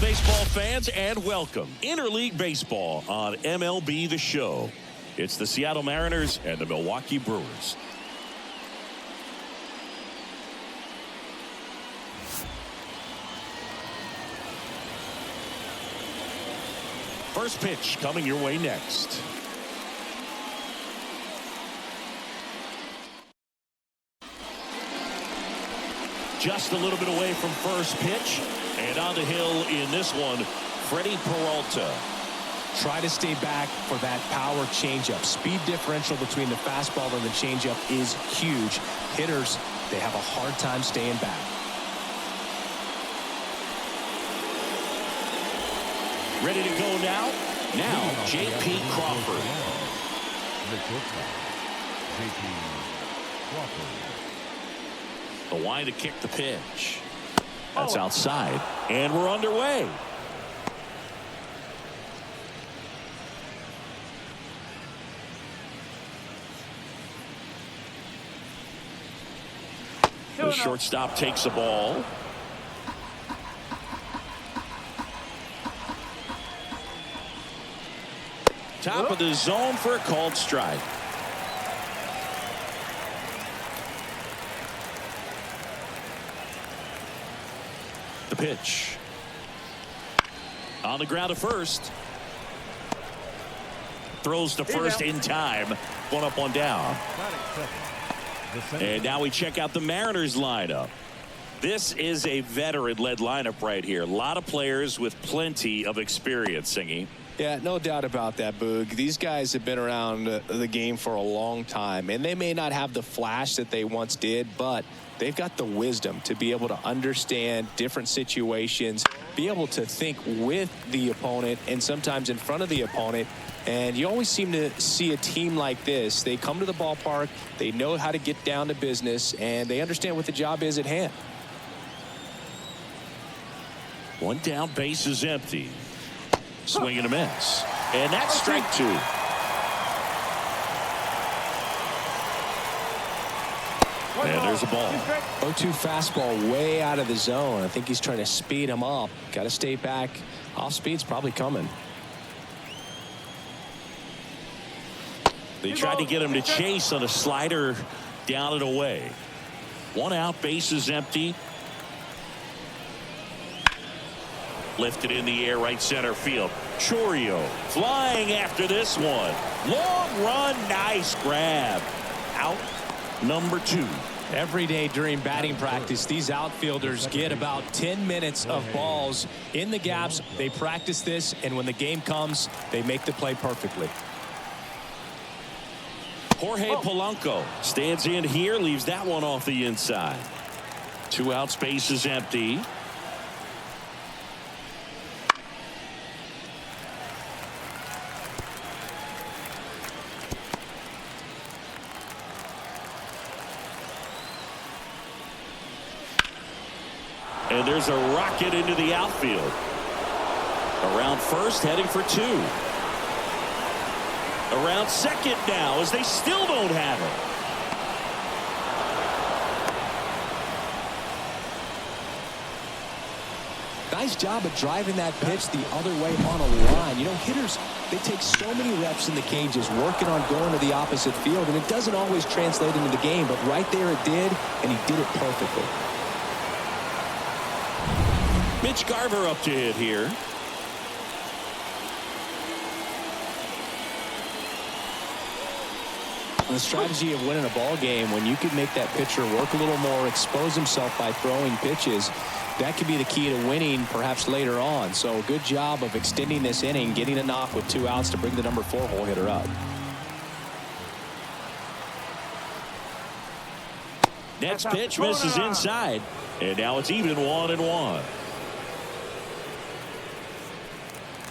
baseball fans, and welcome. Interleague Baseball on MLB The Show. It's the Seattle Mariners and the Milwaukee Brewers. First pitch coming your way next. Just a little bit away from first pitch. And on the hill in this one, Freddie Peralta. Try to stay back for that power changeup. Speed differential between the fastball and the changeup is huge. Hitters, they have a hard time staying back. Ready to go now? Now, J.P. Crawford. The line to kick the pitch. That's outside, and we're underway. The shortstop takes the ball. Top of the zone for a called strike. The pitch. On the ground to first. Throws to first in time. One up, one down. And now we check out the Mariners lineup. This is a veteran-led lineup right here. A lot of players with plenty of experience, Singy. Yeah, no doubt about that, Boog. These guys have been around the game for a long time, and they may not have the flash that they once did, but they've got the wisdom to be able to understand different situations, be able to think with the opponent and sometimes in front of the opponent. And you always seem to see a team like this. They come to the ballpark, they know how to get down to business, and they understand what the job is at hand. One down, base is empty. Swing and a miss. And that's strike two. And there's a ball. 0-2 fastball way out of the zone. I think he's trying to speed him up. Got to stay back. Off speed's probably coming. They tried to get him to chase on a slider down and away. One out, base is empty. Lifted in the air, right center field. Chourio flying after this one. Long run, nice grab. Out number 2. Every day during batting practice, these outfielders get about 10 minutes of balls in the gaps. They practice this, and when the game comes, they make the play perfectly. Jorge Polanco stands in here, leaves that one off the inside. 2 outs, base is empty. And there's a rocket into the outfield. Around first, heading for 2. Around second now, as they still don't have it. Nice job of driving that pitch the other way on a line. You know, hitters, they take so many reps in the cages working on going to the opposite field, and it doesn't always translate into the game, but right there it did, and he did it perfectly. Mitch Garver up to hit here. The strategy of winning a ball game, when you can make that pitcher work a little more, expose himself by throwing pitches, that could be the key to winning perhaps later on. So good job of extending this inning, getting a knock with 2 outs to bring the number 4 hole hitter up. Next pitch misses inside, and now it's even 1-1.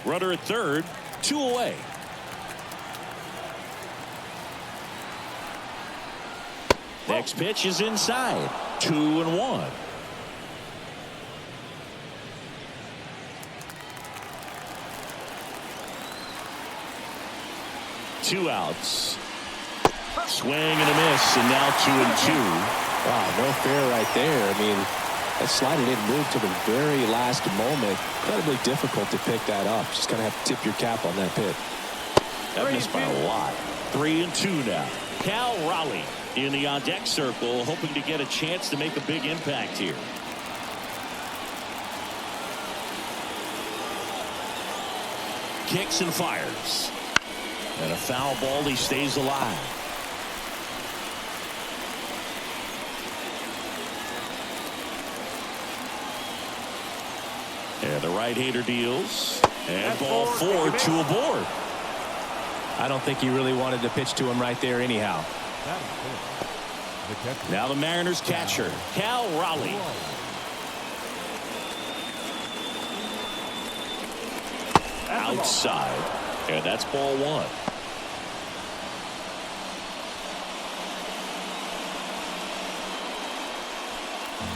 Runner at third, 2 away. Next pitch is inside, 2-1. Two outs. Swing and a miss, and now 2-2. Wow, no fair right there. I mean, That slider didn't move to the very last moment. Incredibly difficult to pick that up. Just going to have to tip your cap on that pitch. That missed by a lot. 3-2 now. Cal Raleigh in the on-deck circle, hoping to get a chance to make a big impact here. Kicks and fires. And a foul ball. He stays alive. And the right-hander deals. And ball 4, 2 aboard. I don't think he really wanted to pitch to him right there anyhow. Now the Mariners catcher, Cal Raleigh. Outside. And that's ball 1.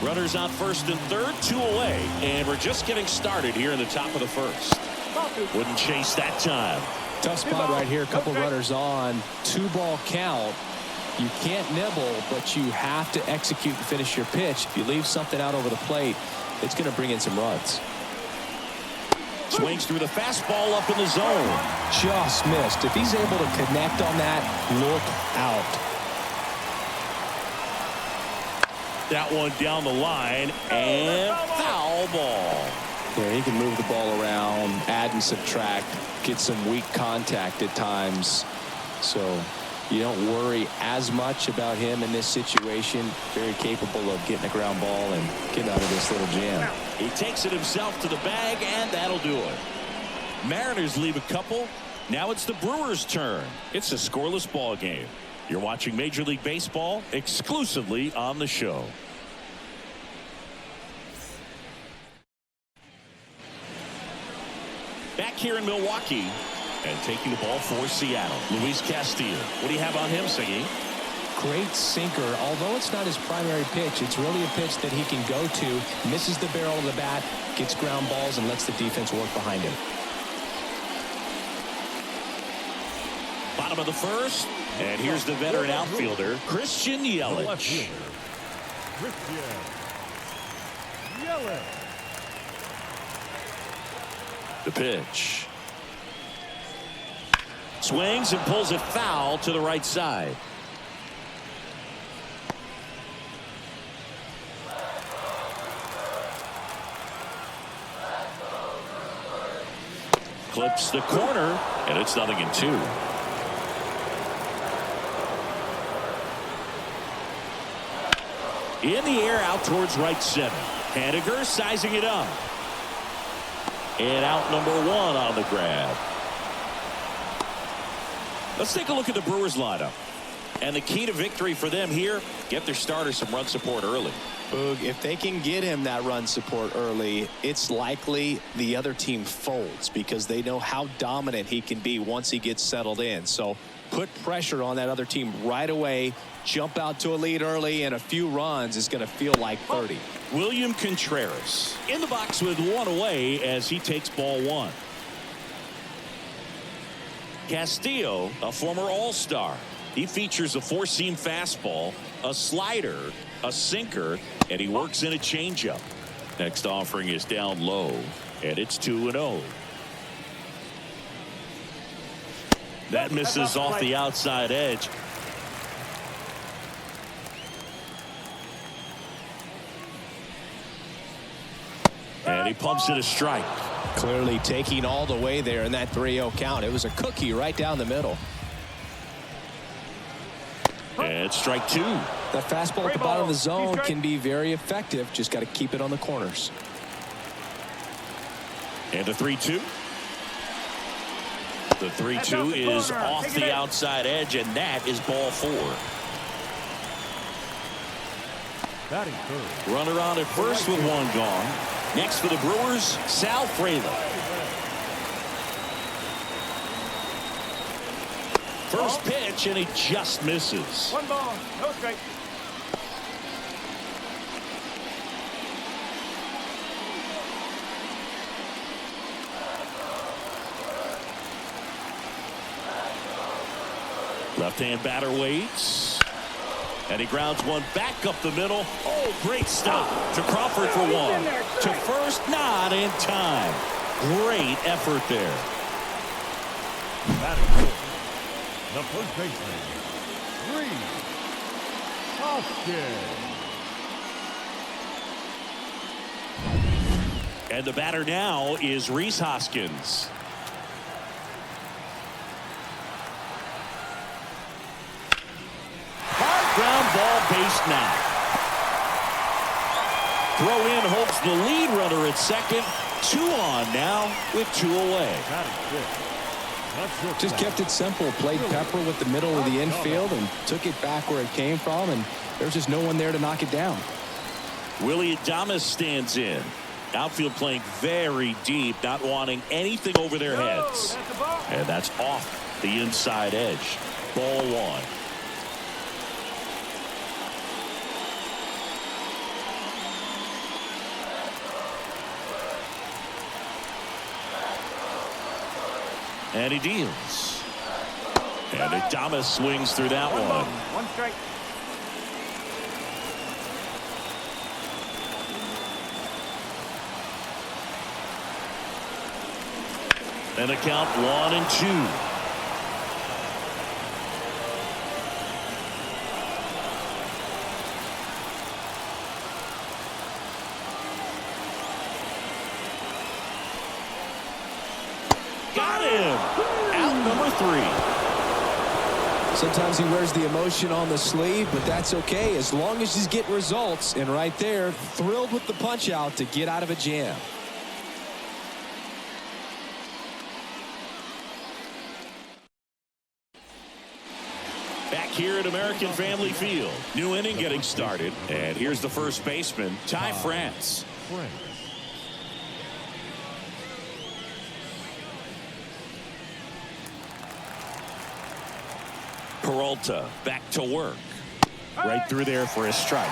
Runners on first and third, 2 away. And we're just getting started here in the top of the first. Wouldn't chase that time. Tough spot right here. A couple runners on. 2-ball count. You can't nibble, but you have to execute and finish your pitch. If you leave something out over the plate, it's going to bring in some runs. Swings through the fastball up in the zone. Just missed. If he's able to connect on that, look out. That one down the line, and foul ball. Yeah, he can move the ball around, add and subtract, get some weak contact at times. So you don't worry as much about him in this situation. Very capable of getting a ground ball and getting out of this little jam. He takes it himself to the bag, and that'll do it. Mariners leave a couple. Now it's the Brewers' turn. It's a scoreless ball game. You're watching Major League Baseball exclusively on the show. Back here in Milwaukee and taking the ball for Seattle, Luis Castillo. What do you have on him, Siggy? Great sinker. Although it's not his primary pitch, it's really a pitch that he can go to. Misses the barrel of the bat, gets ground balls, and lets the defense work behind him. Bottom of the first, and here's the veteran outfielder, Christian Yelich. The pitch. Swings and pulls it foul to the right side. Clips the corner, and it's 0-2. In the air out towards right center. Haniger sizing it up. And out number 1 on the grab. Let's take a look at the Brewers lineup. And the key to victory for them here, get their starter some run support early. Boog, if they can get him that run support early, it's likely the other team folds because they know how dominant he can be once he gets settled in. So put pressure on that other team right away. Jump out to a lead early, and a few runs is going to feel like 30. William Contreras in the box with 1 away as he takes ball 1. Castillo, a former All-Star. He features a 4-seam fastball, a slider, a sinker, and he works in a changeup. Next offering is down low, and it's 2-0. That misses off the outside edge. And he pumps it a strike. Clearly taking all the way there in that 3-0 count. It was a cookie right down the middle. And strike 2. That fastball at the bottom of the zone can be very effective. Just got to keep it on the corners. And a 3-2. The 3-2 is off the outside edge, and that is ball 4. Runner on at first with 1 gone. Next for the Brewers, Sal Frelick. First pitch, and he just misses. 1 ball, no strike. Left-hand batter waits. And he grounds one back up the middle. Oh, great stop to Crawford for one. To first, not in time. Great effort there. Batting fourth, the first baseman, Hoskins. And the batter now is Rhys Hoskins. Hard ground ball, base knock. Throw in hopes the lead runner at second. 2 on now with 2 away. Just kept it simple. Played pepper with the middle of the infield and took it back where it came from, and there's just no one there to knock it down. Willie Adames stands in. Outfield playing very deep, not wanting anything over their heads. And that's off the inside edge. Ball 1. And he deals. And Adames swings through that one. 1 strike. And the count 1-2. Got him. Out number 3. Sometimes he wears the emotion on the sleeve, but that's okay as long as he's getting results. And right there, thrilled with the punch out to get out of a jam. Back here at American Family Field. New inning getting started. And here's the first baseman, Ty France. Peralta back to work. Right through there for a strike.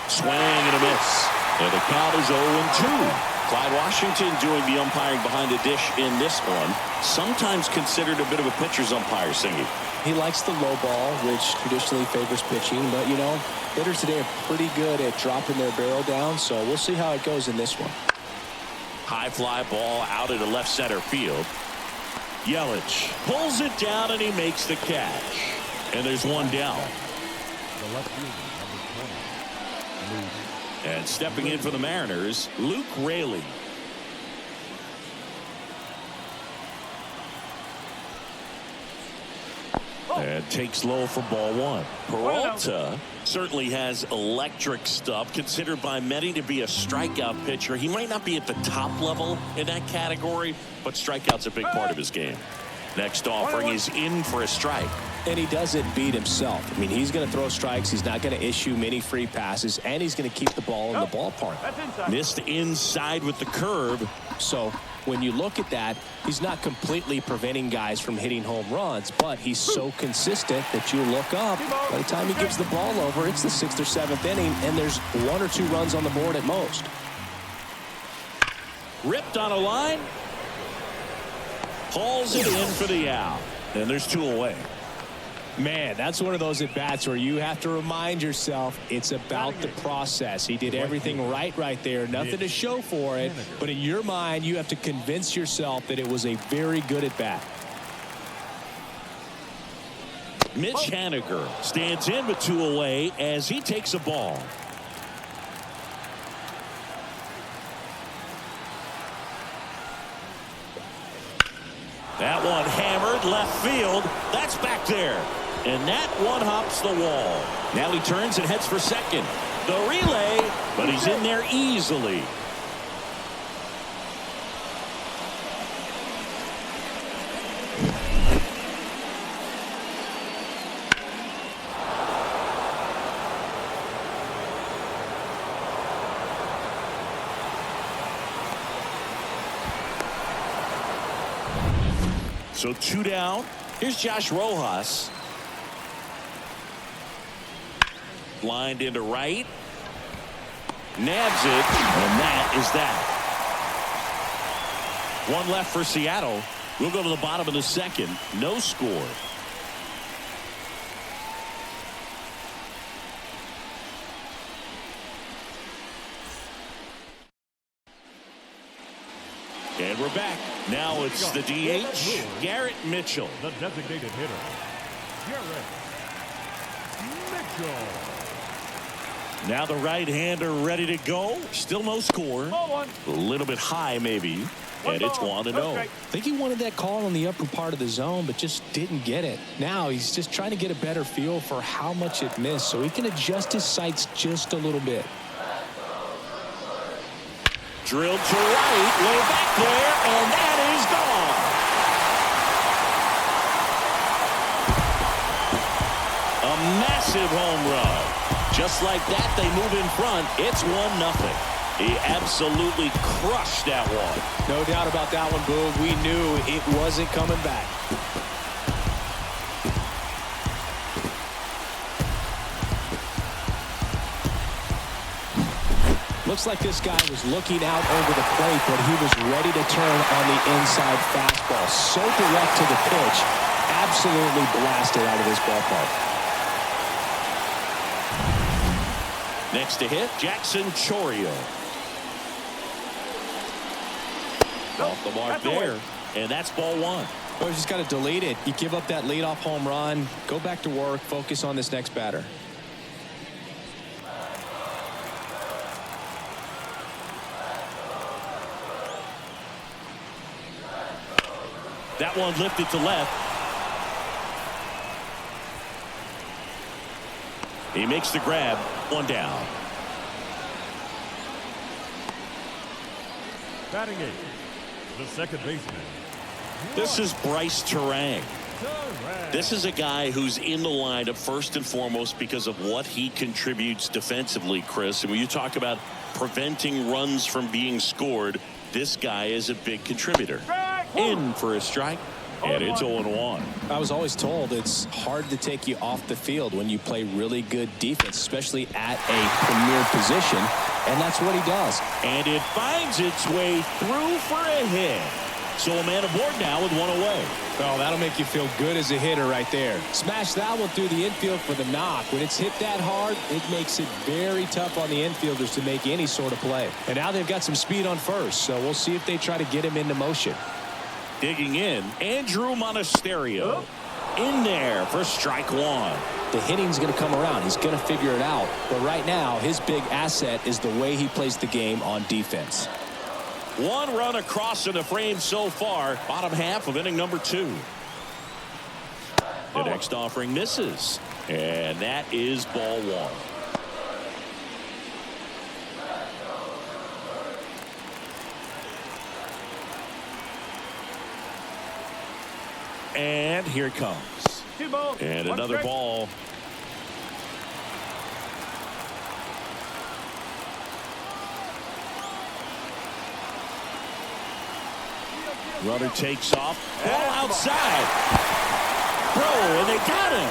Swing and a miss. And the count is 0-2. Clyde Washington doing the umpiring behind the dish in this one. Sometimes considered a bit of a pitcher's umpire, Singy. He likes the low ball, which traditionally favors pitching. But, you know, hitters today are pretty good at dropping their barrel down. So we'll see how it goes in this one. High fly ball out into left center field. Yelich pulls it down and he makes the catch. And there's one down. The left fielder, number 20. And stepping in for the Mariners, Luke Raley. And takes low for ball 1. Peralta certainly has electric stuff, considered by many to be a strikeout pitcher. He might not be at the top level in that category, but strikeout's a big part of his game. Next offering is in for a strike. And he doesn't beat himself. I mean, he's going to throw strikes. He's not going to issue many free passes, and he's going to keep the ball in the ballpark. Missed inside with the curve. So when you look at that, he's not completely preventing guys from hitting home runs, but he's so consistent that you look up. By the time he gives the ball over, it's the 6th or 7th inning, and there's 1 or 2 runs on the board at most. Ripped on a line. Hauls it in for the out. And there's 2 away. Man, that's one of those at-bats where you have to remind yourself it's about the process. He did everything right there. Nothing to show for it. But in your mind, you have to convince yourself that it was a very good at-bat. Mitch Haniger stands in with 2 away as he takes a ball. That one hammered left field. That's back there. And that one hops the wall. Now he turns and heads for second. The relay, but he's in there easily. So 2 down. Here's Josh Rojas. Lined into right. Nabs it, and that is that. 1 left for Seattle. We'll go to the bottom of the second. No score. And we're back. Now it's the DH, Garrett Mitchell. The designated hitter, Garrett Mitchell. Now the right-hander ready to go. Still no score. A little bit high maybe. And it's 1-0. I think he wanted that call in the upper part of the zone, but just didn't get it. Now he's just trying to get a better feel for how much it missed so he can adjust his sights just a little bit. Drilled to right, way back there, and that is gone. A massive home run. Just like that, they move in front. It's 1-0. He absolutely crushed that one. No doubt about that one, Boog. We knew it wasn't coming back. Looks like this guy was looking out over the plate, but he was ready to turn on the inside fastball. So direct to the pitch. Absolutely blasted out of this ballpark. Next to hit, Jackson Chourio. Off the mark there, and that's ball one. Well, you just got to delete it. You give up that leadoff home run, go back to work, focus on this next batter. That one lifted to left. He makes the grab. One down. Batting eight, the second baseman. This is Bryce Terang. This is a guy who's in the lineup first and foremost because of what he contributes defensively, Chris. And when you talk about preventing runs from being scored, this guy is a big contributor. In for a strike, and it's 0-1. I was always told it's hard to take you off the field when you play really good defense, especially at a premier position, and that's what he does. And it finds its way through for a hit. So a man aboard now with one away. Well, that'll make you feel good as a hitter right there. Smash that one through the infield for the knock. When it's hit that hard, it makes it very tough on the infielders to make any sort of play. And now they've got some speed on first, so we'll see if they try to get him into motion. Digging in, Andrew Monasterio. In there for strike one. The hitting's going to come around. He's going to figure it out. But right now, his big asset is the way he plays the game on defense. One run across in the frame so far. Bottom half of inning number 2. The next offering misses. And that is ball one. And here it comes. And another ball. Runner takes off. Ball outside. Throw, and they got him.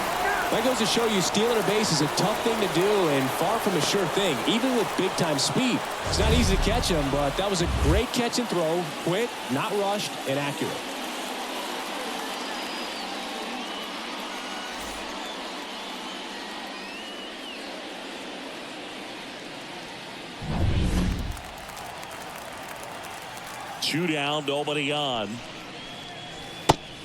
That goes to show you stealing a base is a tough thing to do and far from a sure thing, even with big-time speed. It's not easy to catch him, but that was a great catch and throw. Quick, not rushed, and accurate. Two down, nobody on.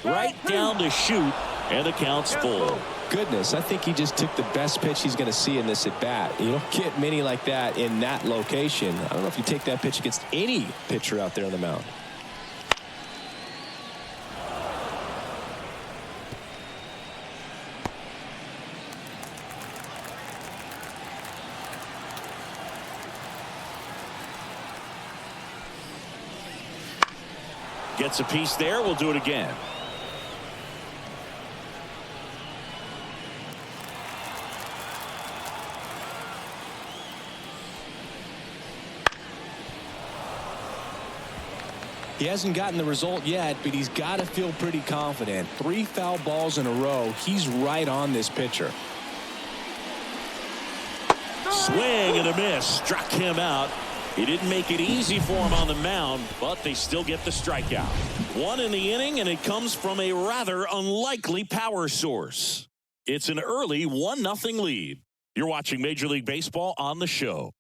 Right down to shoot, and the count's full. Goodness, I think he just took the best pitch he's going to see in this at-bat. You don't get many like that in that location. I don't know if you take that pitch against any pitcher out there on the mound. Gets a piece there. We'll do it again. He hasn't gotten the result yet, but he's got to feel pretty confident. 3 foul balls in a row. He's right on this pitcher. Swing and a miss. Struck him out. He didn't make it easy for him on the mound, but they still get the strikeout. One in the inning, and it comes from a rather unlikely power source. It's an early 1-0 lead. You're watching Major League Baseball on the show.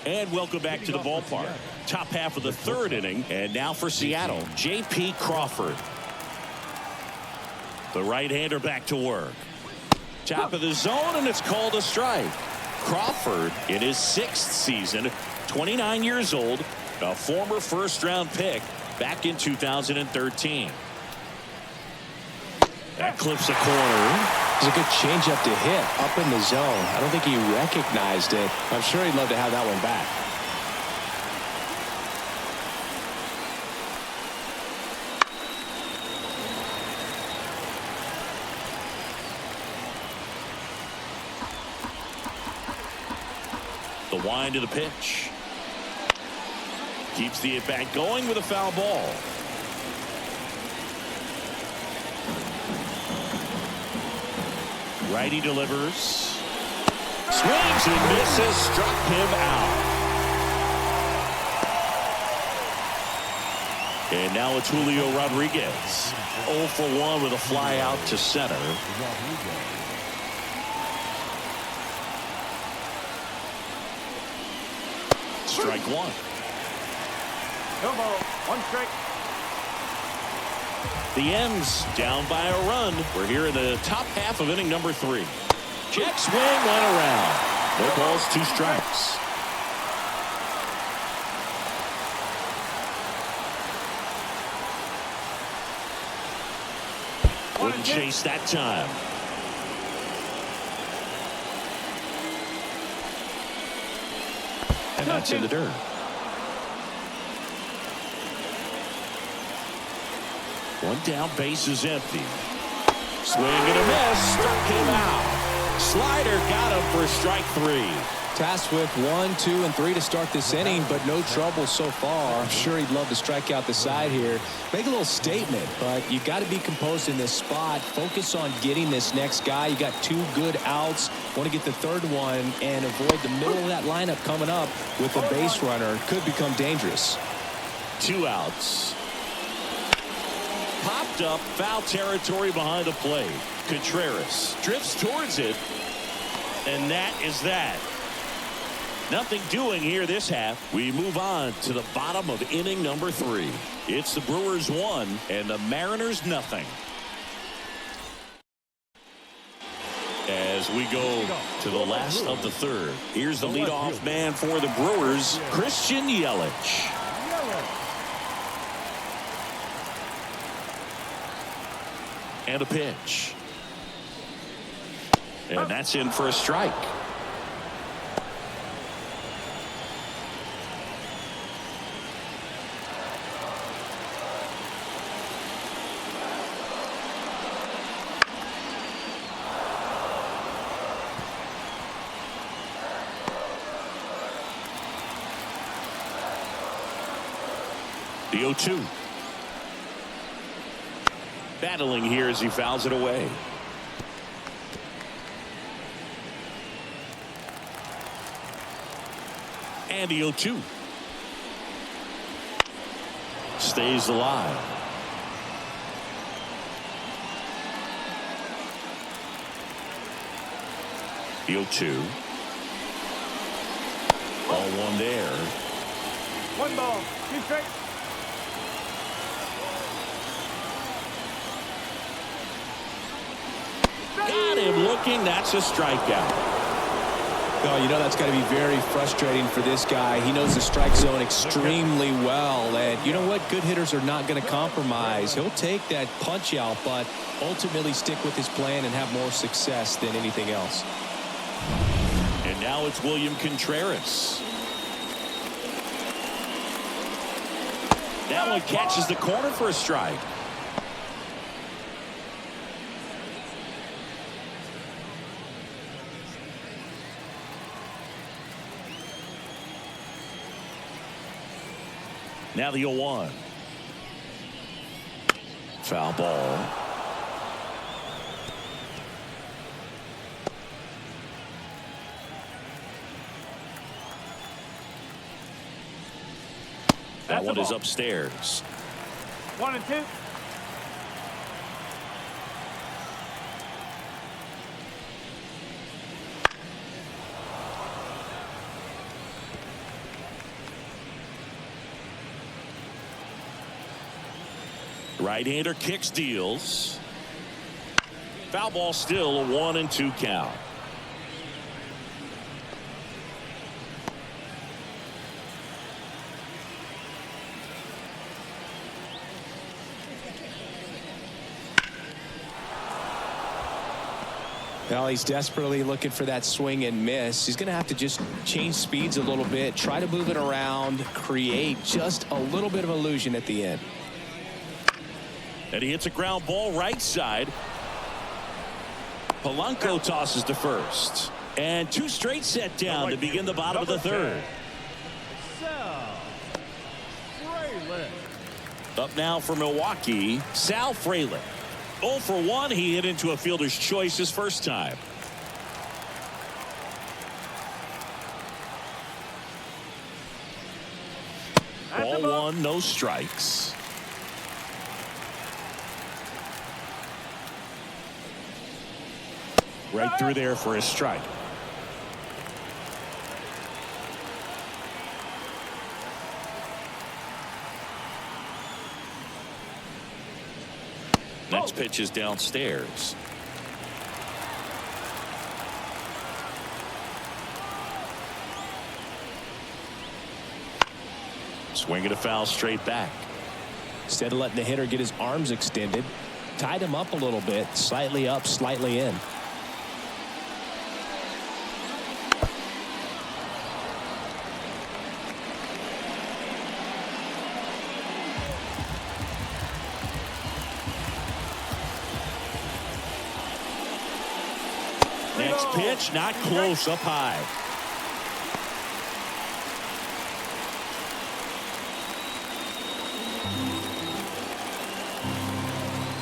And welcome back to the ballpark. Top half of the third inning, and now for Seattle, J.P. Crawford. The right-hander back to work. Top of the zone, and it's called a strike. Crawford, in his 6th season, 29 years old, a former first-round pick back in 2013. That clips a corner. It's a good changeup to hit up in the zone. I don't think he recognized it. I'm sure he'd love to have that one back. The wind of the pitch. Keeps the at-bat going with a foul ball. Righty delivers. Swings and misses. Struck him out. And now it's Julio Rodriguez. 0 for 1 with a fly out to center. Strike one. No ball. 1 strike. The M's down by a run. We're here in the top half of inning number 3. Check swing, went around. No balls, 2 strikes. Wouldn't chase that time. And that's in the dirt. One down, base is empty. Swing and a miss. Struck him out. Slider got him for strike 3. Tasked with 1, 2, and 3 to start this inning, but no trouble so far. I'm sure he'd love to strike out the side here. Make a little statement, but you got to be composed in this spot. Focus on getting this next guy. You got 2 good outs. Want to get the 3rd one and avoid the middle of that lineup coming up with a base runner. Could become dangerous. 2 outs. Popped up, foul territory behind the plate. Contreras drifts towards it, and that is that. Nothing doing here this half. We move on to the bottom of inning number 3. It's the Brewers 1 and the Mariners nothing. As we go to the last of the 3rd, here's the leadoff man for the Brewers, Christian Yelich. And a pitch. And that's in for a strike. The 0-2. Battling here as he fouls it away. And the 0-2. Stays alive. The 0-2. Ball 1 there. 1 ball. 2 strikes. Got him looking. That's a strikeout. Oh, you know that's got to be very frustrating for this guy. He knows the strike zone extremely well. And you know what? Good hitters are not going to compromise. He'll take that punch out, but ultimately stick with his plan and have more success than anything else. And now it's William Contreras. That one catches the corner for a strike. Now the 0-1. Foul ball. That one is upstairs. 1 and 2. Right-hander kicks, deals. Foul ball, still a 1 and 2 count. Well, he's desperately looking for that swing and miss. He's going to have to just change speeds a little bit, try to move it around, create just a little bit of illusion at the end. And he hits a ground ball right side. Polanco tosses to first. And 2 straight set down to begin the bottom of the third. Up now for Milwaukee, Sal Frelick. 0 for 1. He hit into a fielder's choice his first time. Ball 1, no strikes. Right through there for a strike. Next pitch is downstairs. Swinging a foul straight back. Instead of letting the hitter get his arms extended, tied him up a little bit, slightly up, slightly in. Next pitch, not close, up high.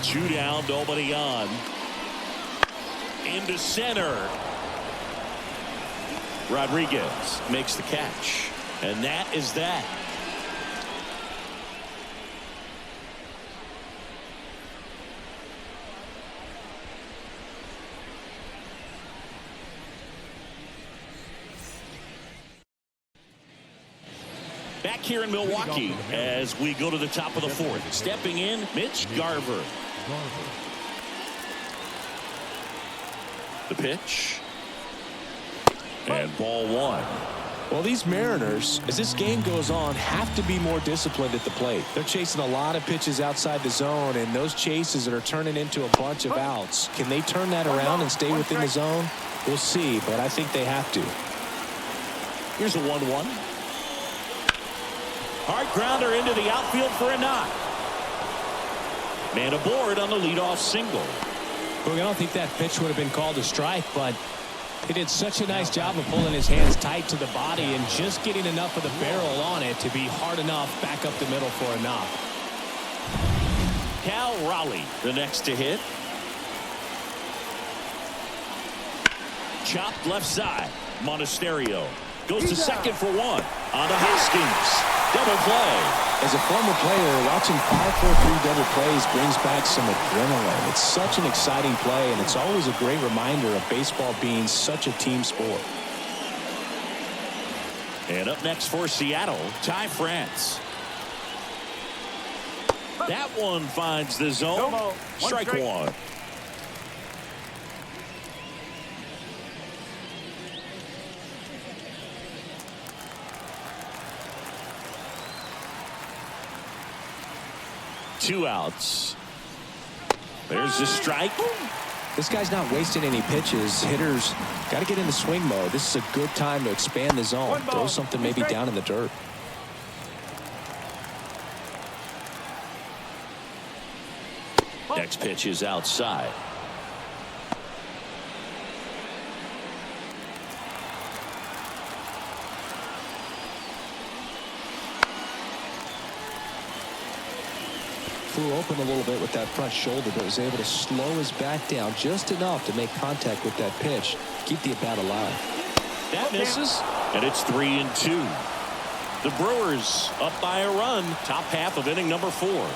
Two down, nobody on. Into center. Rodriguez makes the catch. And that is that. Back here in Milwaukee as we go to the top of the fourth. Stepping in, Mitch Garver. The pitch. And ball 1. Well, these Mariners, as this game goes on, have to be more disciplined at the plate. They're chasing a lot of pitches outside the zone, and those chases that are turning into a bunch of outs. Can they turn that around and stay within the zone? We'll see, but I think they have to. Here's a 1-1. Hard grounder into the outfield for a knock. Man aboard on the leadoff single. Well, I don't think that pitch would have been called a strike, but he did such a nice job of pulling his hands tight to the body and just getting enough of the barrel on it to be hard enough back up the middle for a knock. Cal Raleigh, the next to hit. Chopped left side. Monasterio goes to second for 1. On to Hoskins. Double play. As a former player, watching 5-4-3 double plays brings back some adrenaline. It's such an exciting play, and it's always a great reminder of baseball being such a team sport. And up next for Seattle, Ty France. That one finds the zone. Strike 1. Two outs. There's the strike. This guy's not wasting any pitches. Hitters got to get into swing mode. This is a good time to expand the zone. Throw something maybe down in the dirt. Next pitch is outside. flew open a little bit with that front shoulder, but was able to slow his back down just enough to make contact with that pitch, keep the at-bat alive. That misses, and it's 3-2. The Brewers up by a run, top half of inning number 4.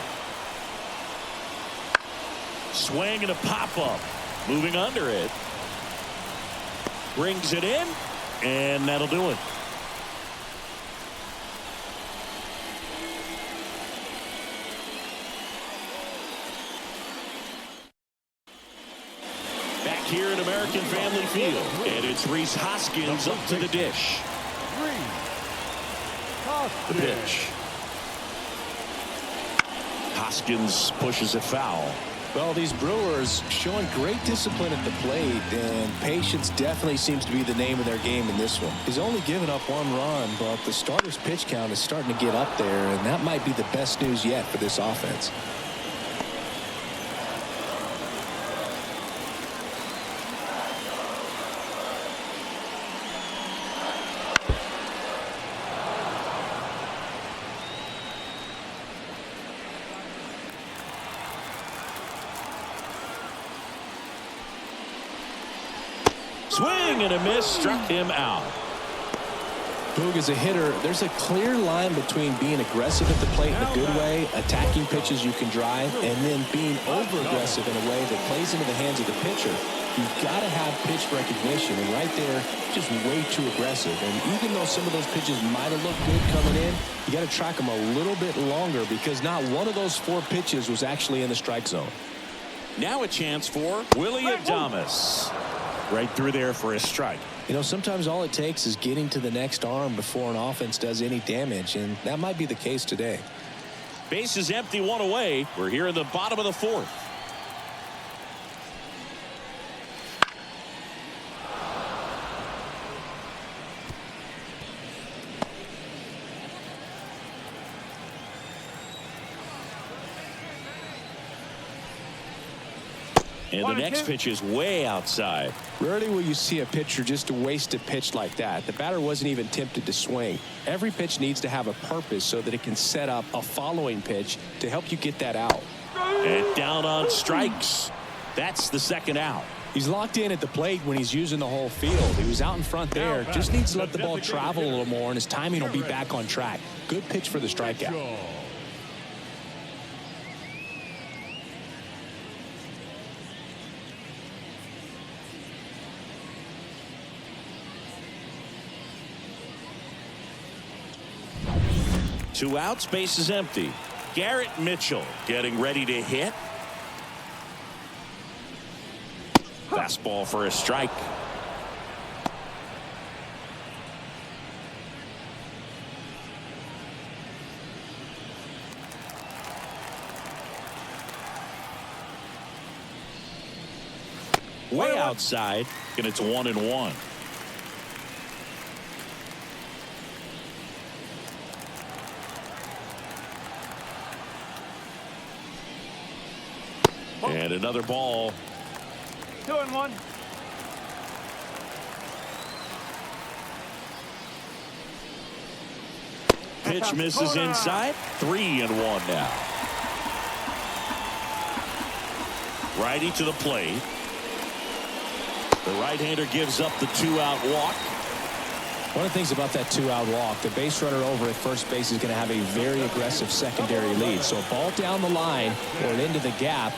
Swing and a pop-up. Moving under it. Brings it in, and that'll do it. Back here at American Family Field, and it's Rhys Hoskins up to the dish. The pitch. Hoskins pushes it foul. Well, these Brewers showing great discipline at the plate, and patience definitely seems to be the name of their game in this one. He's only given up 1 run, but the starter's pitch count is starting to get up there, and that might be the best news yet for this offense. Swing and a miss, struck him out. Boog, as a hitter, there's a clear line between being aggressive at the plate in a good way, attacking pitches you can drive, and then being over-aggressive in a way that plays into the hands of the pitcher. You've got to have pitch recognition, and right there, just way too aggressive. And even though some of those pitches might have looked good coming in, you got to track them a little bit longer because not one of those 4 pitches was actually in the strike zone. Now a chance for Willie Adames. Right through there for a strike. You know, sometimes all it takes is getting to the next arm before an offense does any damage, and that might be the case today. Base is empty, 1 away. We're here in the bottom of the 4th. And the next pitch is way outside. Rarely will you see a pitcher just waste a pitch like that. The batter wasn't even tempted to swing. Every pitch needs to have a purpose so that it can set up a following pitch to help you get that out. And down on strikes. That's the 2nd out. He's locked in at the plate when he's using the whole field. He was out in front there. Just needs to let the ball travel a little more, and his timing will be back on track. Good pitch for the strikeout. Two outs, base is empty. Garrett Mitchell getting ready to hit. Fastball for a strike. Way outside, and it's 1-1. And another ball. 2-1. Pitch misses inside. 3-1 now. Righty to the plate. The right-hander gives up the 2-out walk. One of the things about that 2-out walk, the base runner over at first base is going to have a very aggressive secondary lead. So a ball down the line or into the gap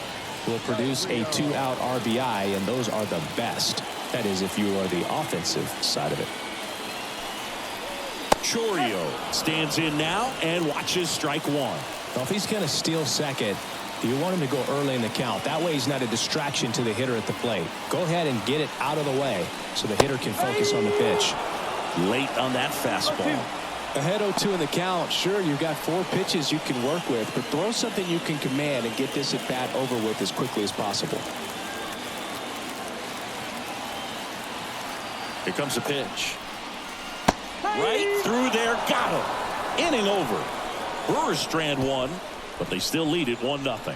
will produce a 2-out RBI, and those are the best. That is, if you are the offensive side of it. Chourio stands in now and watches strike 1. Well, if he's going to steal second, you want him to go early in the count. That way he's not a distraction to the hitter at the plate. Go ahead and get it out of the way so the hitter can focus on the pitch. Late on that fastball. Ahead 0-2 in the count. Sure, you've got 4 pitches you can work with, but throw something you can command and get this at bat over with as quickly as possible. Here comes a pitch. Right through there. Got him. Inning over. Brewers strand 1, but they still lead it 1-0.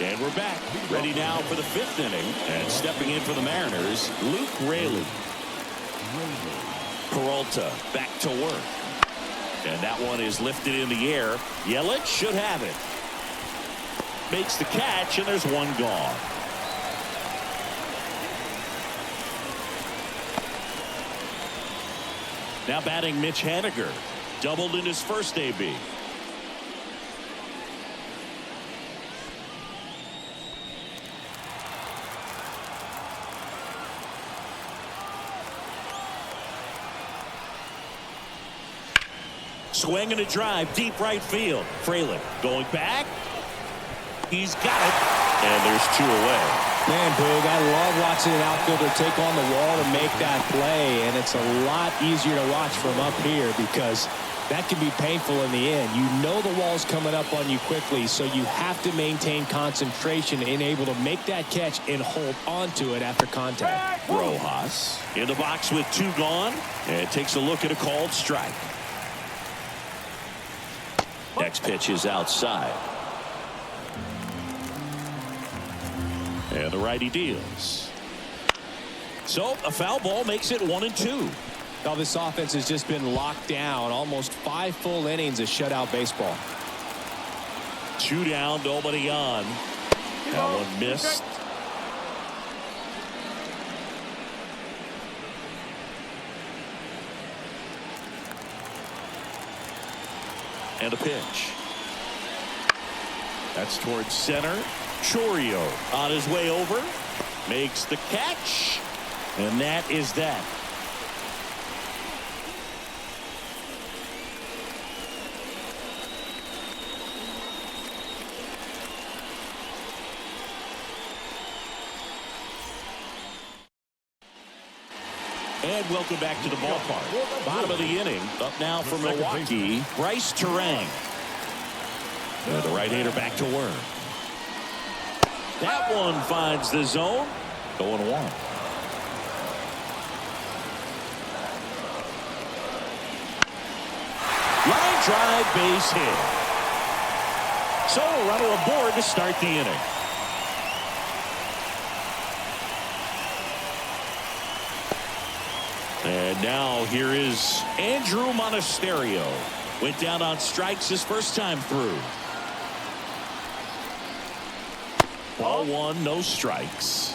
And we're back. Ready now for the 5th inning. And stepping in for the Mariners, Luke Raley. Peralta back to work. And that one is lifted in the air. Yelich should have it. Makes the catch, and there's one gone. Now batting Mitch Haniger. Doubled in his first AB. Swing and a drive, deep right field. Fraley going back. He's got it. And there's 2 away. Man, Boog, I love watching an outfielder take on the wall to make that play. And it's a lot easier to watch from up here because that can be painful in the end. You know the wall's coming up on you quickly, so you have to maintain concentration and able to make that catch and hold on to it after contact. Rojas in the box with 2 gone. And takes a look at a called strike. Next pitch is outside. And the righty deals. So a foul ball makes it 1-2. Now this offense has just been locked down. Almost 5 full innings of shutout baseball. 2 down, nobody on. That one missed. And a pitch. That's towards center. Chourio on his way over. Makes the catch. And that is that. And welcome back to the ballpark. Bottom of the inning. Up now for Milwaukee, Bryce Turang. And the right-hander back to work. That one finds the zone. 0-1. Line drive, base hit. So a runner aboard to start the inning. And now here is Andrew Monasterio. Went down on strikes his first time through. Ball 1, no strikes.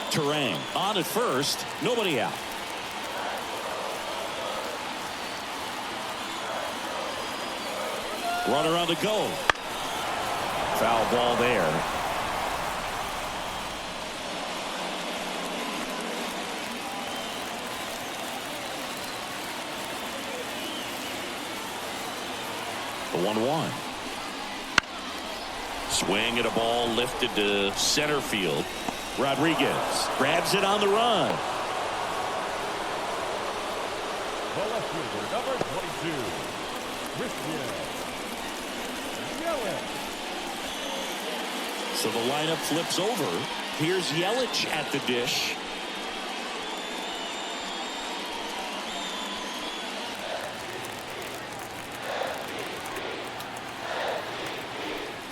Turang on at first, nobody out. Runner on the go. Foul ball there. The 1-1. Swing at a ball lifted to center field. Rodriguez grabs it on the run. The left fielder, number 22, Christian Yelich. So the lineup flips over. Here's Yelich at the dish.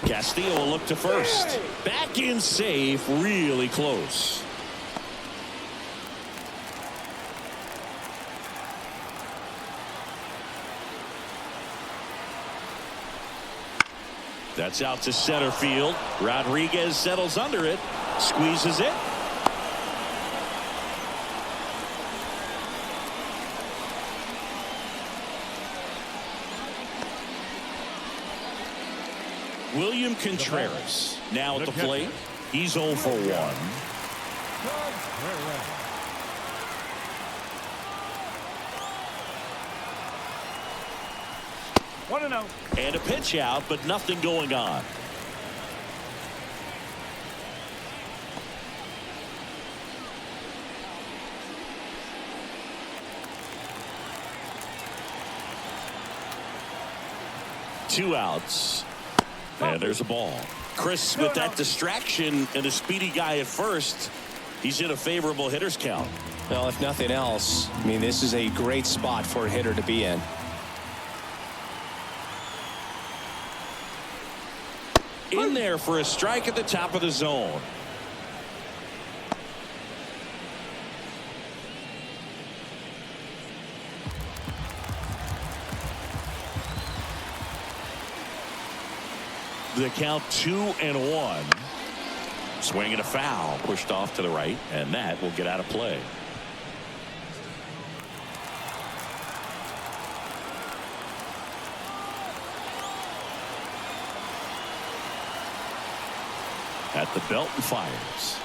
Castillo will look to first. Back in safe, really close. That's out to center field. Rodriguez settles under it, squeezes it. William Contreras now at the plate. He's 0 for 1. 1-0. And a pitch out, but nothing going on. Two outs. And there's a ball. Chris, with that distraction and a speedy guy at first, he's in a favorable hitter's count. Well, if nothing else, I mean, this is a great spot for a hitter to be in. In there for a strike at the top of the zone. The count 2-1. Swing and a foul, pushed off to the right, and that will get out of play. At the belt and fires.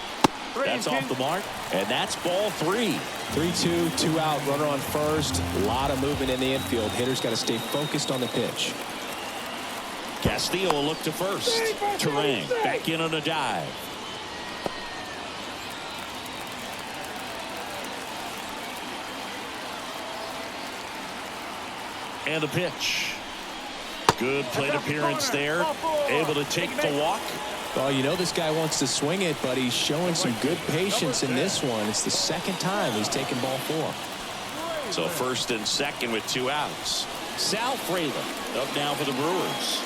That's off the mark, and that's ball 3. 3-2, 2 out, runner on first. A lot of movement in the infield. Hitter's got to stay focused on the pitch. Castillo will look to first. Terang back in on a dive. And the pitch. Good plate appearance there. Able to take the walk. Well, you know this guy wants to swing it, but he's showing some good patience in this one. It's the second time he's taken ball 4. So first and second with 2 outs. Sal Frelick up now for the Brewers.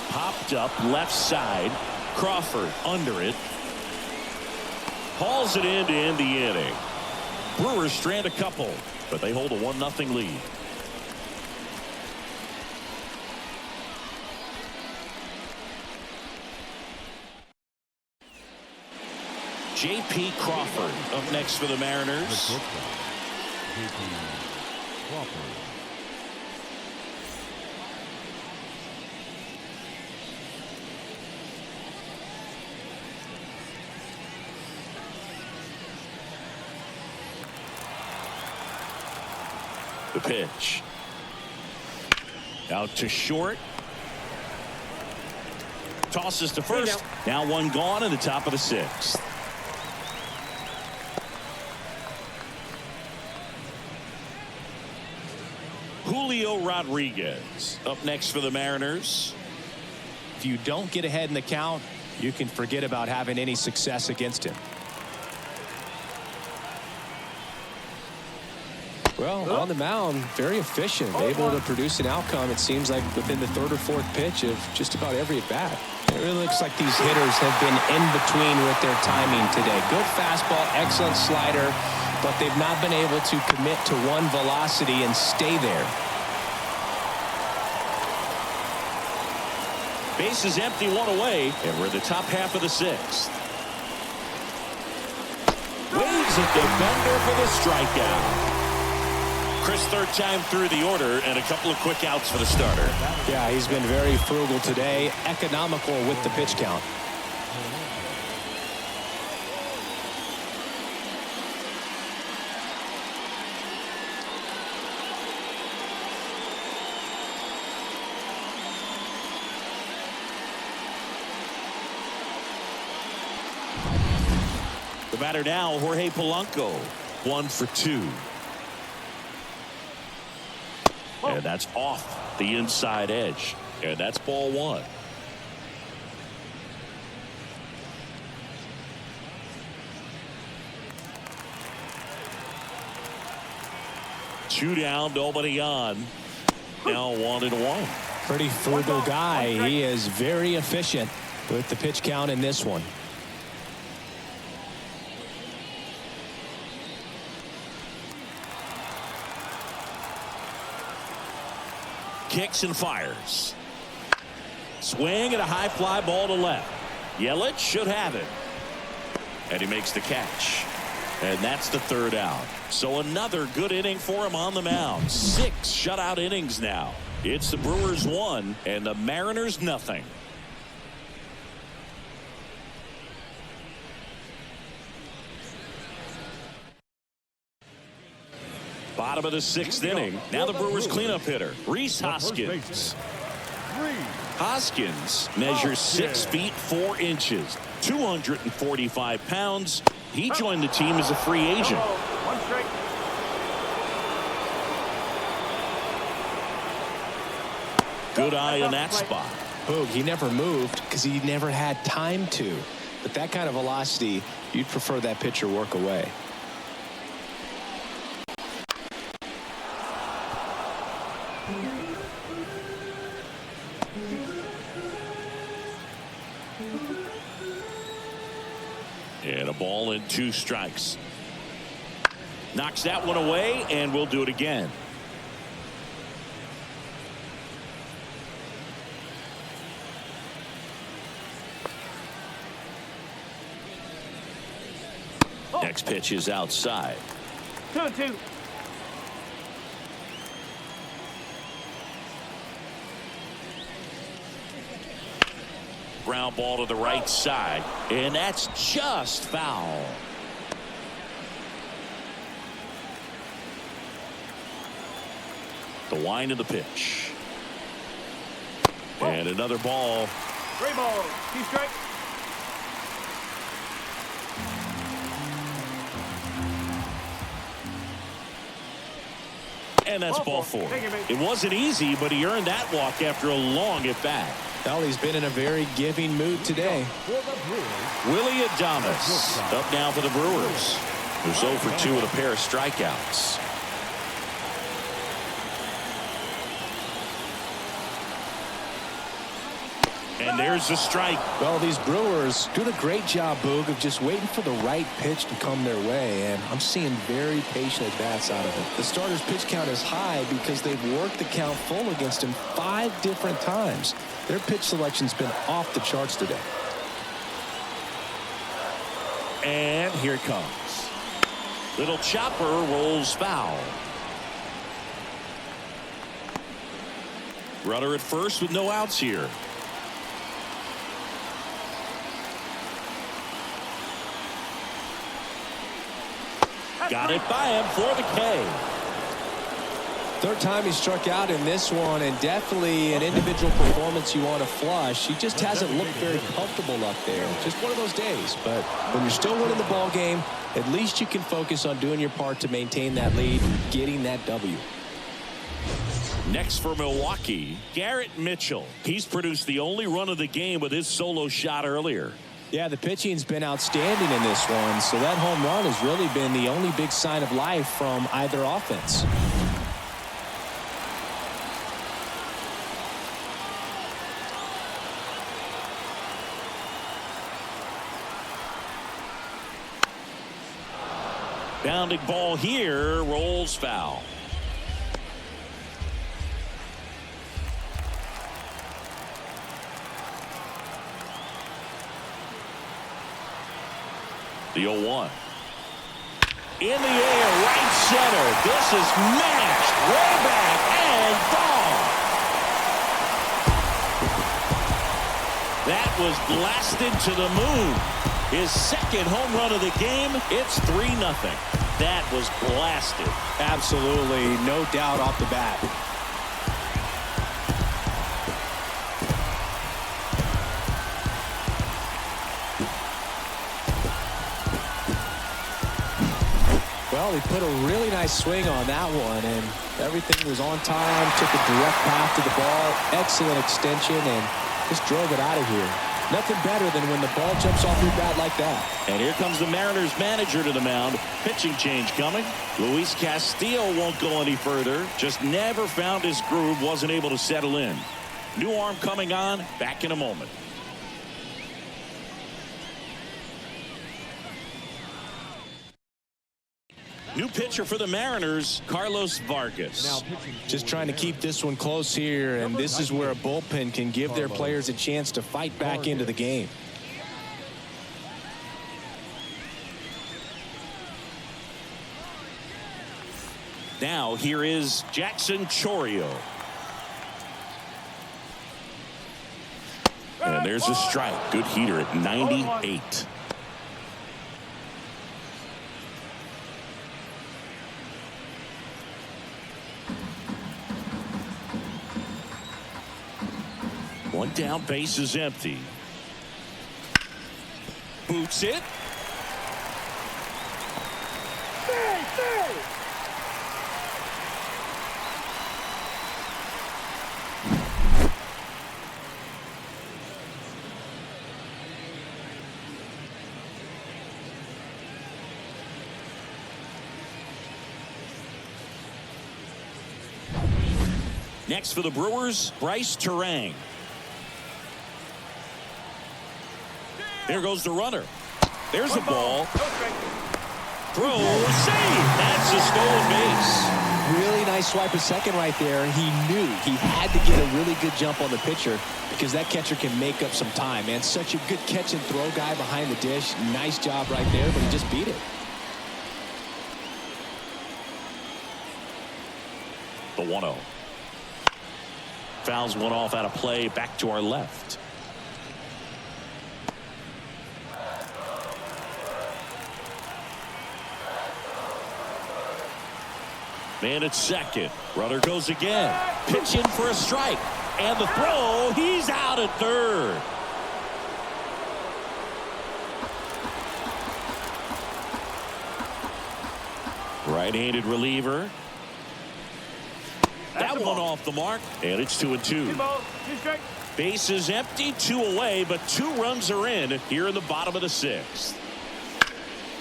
Popped up left side. Crawford under it. Hauls it in to end the inning. Brewers strand a couple, but they hold a 1-0 lead. J.P. Crawford up next for the Mariners. J.P. Crawford. The pitch. Out to short. Tosses to first. Now 1 gone in the top of the 6th. Julio Rodriguez up next for the Mariners. If you don't get ahead in the count, you can forget about having any success against him. Well, on the mound, very efficient, able to produce an outcome, it seems like, within the 3rd or 4th pitch of just about every at-bat. It really looks like these hitters have been in between with their timing today. Good fastball, excellent slider, but they've not been able to commit to one velocity and stay there. Base is empty, 1 away, and we're in the top half of the 6th. Waves at the bender for the strikeout. Chris, 3rd time through the order, and a couple of quick outs for the starter. Yeah, he's been very frugal today, economical with the pitch count. The batter now, Jorge Polanco, 1 for 2. And that's off the inside edge. And that's ball 1. Two down, nobody on. Now 1-1. Pretty frugal guy. He is very efficient with the pitch count in this one. Kicks and fires. Swing and a high fly ball to left. Yelich should have it. And he makes the catch. And that's the 3rd out. So another good inning for him on the mound. 6 shutout innings now. It's the Brewers 1 and the Mariners nothing. Bottom of the 6th inning. Now the Brewers cleanup hitter, Rhys Hoskins. Hoskins measures 6 feet 4 inches, 245 pounds. He joined the team as a free agent. 1 strike. Good eye in that spot. Boog, he never moved because he never had time to. But that kind of velocity, you'd prefer that pitcher work away. And a ball and 2 strikes. Knocks that one away, and we'll do it again. Next pitch is outside. 2-2. Ground ball to the right side, and that's just foul. The wind of the pitch. And another ball. 3 balls, 2 strikes. And that's ball 4. It wasn't easy, but he earned that walk after a long at bat. Well, he's been in a very giving mood today. Willie Adames up now for the Brewers, who's 0 for 2 with a pair of strikeouts. And there's the strike. Well, these Brewers doing a great job, Boog, of just waiting for the right pitch to come their way, and I'm seeing very patient at-bats out of it. The starter's pitch count is high because they've worked the count full against him 5 different times. Their pitch selection's been off the charts today. And here it comes. Little chopper rolls foul. Runner at first with no outs here. Got it by him for the K. Third time he struck out in this one, and definitely an individual performance you want to flush. He just hasn't looked very comfortable up there. Just one of those days. But when you're still winning the ball game, at least you can focus on doing your part to maintain that lead, getting that W. Next for Milwaukee, Garrett Mitchell. He's produced the only run of the game with his solo shot earlier. Yeah, the pitching's been outstanding in this one, so that home run has really been the only big sign of life from either offense. Bounding ball here, rolls foul. The 0-1. In the air, right center. This is matched way back and gone. That was blasted to the moon. His second home run of the game. It's 3-0. That was blasted. Absolutely, no doubt off the bat. Well, he put a really nice swing on that one, and everything was on time, took a direct path to the ball, excellent extension, and just drove it out of here. Nothing better than when the ball jumps off your bat like that. And here comes the Mariners manager to the mound. Pitching change coming. Luis Castillo won't go any further. Just never found his groove, wasn't able to settle in. New arm coming on, back in a moment. New pitcher for the Mariners, Carlos Vargas. Just trying to keep this one close here, and this is where a bullpen can give their players a chance to fight back into the game. Now here is Jackson Chourio. And there's a strike. Good heater at 98. One down, base is empty. Boots it. Next for the Brewers, Bryce Terang. There goes the runner. There's the ball. Throw, save. That's a stolen base. Really nice swipe at second right there. He knew he had to get a really good jump on the pitcher because that catcher can make up some time, man. Such a good catch and throw guy behind the dish. Nice job right there, but he just beat it. The 1-0. Fouls one off out of play. Back to our left. Man at second. Runner goes again. Pitch in for a strike. And the throw. He's out at third. Right-handed reliever. That one off the mark. And it's 2-2. 2 balls, 2 strikes. Base is empty, 2 away, but 2 runs are in here in the bottom of the 6th.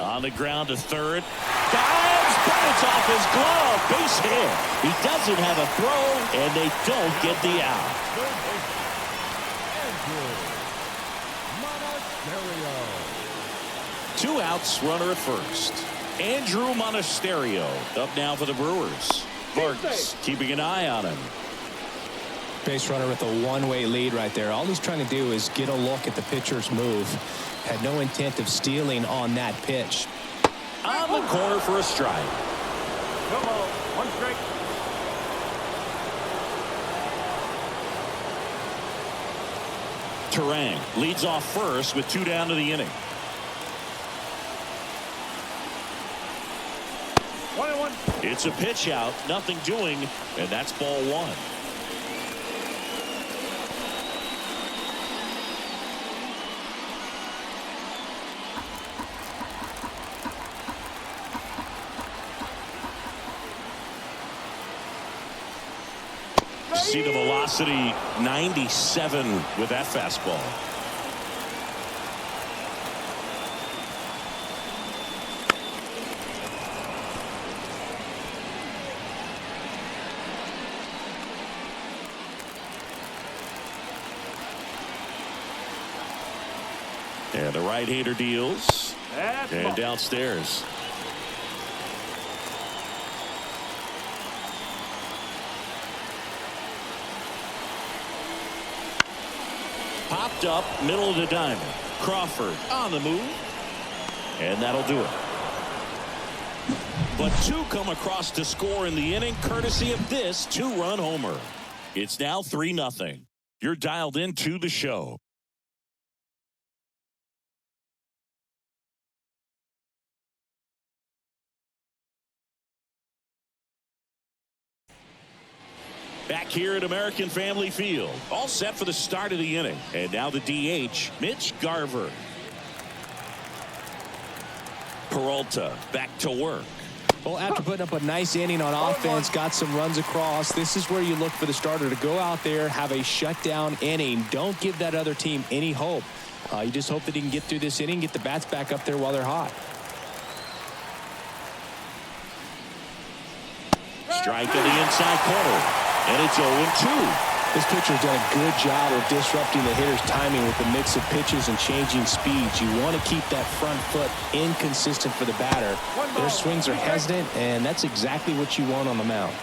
On the ground to third. Dives, but it's off his glove. Base hit. He doesn't have a throw, and they don't get the out. 2 outs, runner at first. Andrew Monasterio up now for the Brewers. Vargas keeping an eye on him. Base runner with a one-way lead right there. All he's trying to do is get a look at the pitcher's move. Had no intent of stealing on that pitch. On the corner for a strike. 1 ball, 1 strike. Terang leads off first with 2 down to the inning. 1-1. It's a pitch out, nothing doing, and that's ball 1. See the velocity 97 with that fastball. And the right-hander deals. And downstairs. Popped up, middle of the diamond. Crawford on the move. And that'll do it. But 2 come across to score in the inning, courtesy of this 2-run homer. It's now 3-0. You're dialed into the show. Back here at American Family Field. All set for the start of the inning. And now the DH, Mitch Garver. Peralta back to work. Well, after putting up a nice inning on offense, got some runs across, this is where you look for the starter to go out there, have a shutdown inning. Don't give that other team any hope. You just hope that he can get through this inning, get the bats back up there while they're hot. Strike in the inside corner. And it's 0-2. This pitcher's done a good job of disrupting the hitter's timing with the mix of pitches and changing speeds. You want to keep that front foot inconsistent for the batter. Their swings are hesitant, and that's exactly what you want on the mound.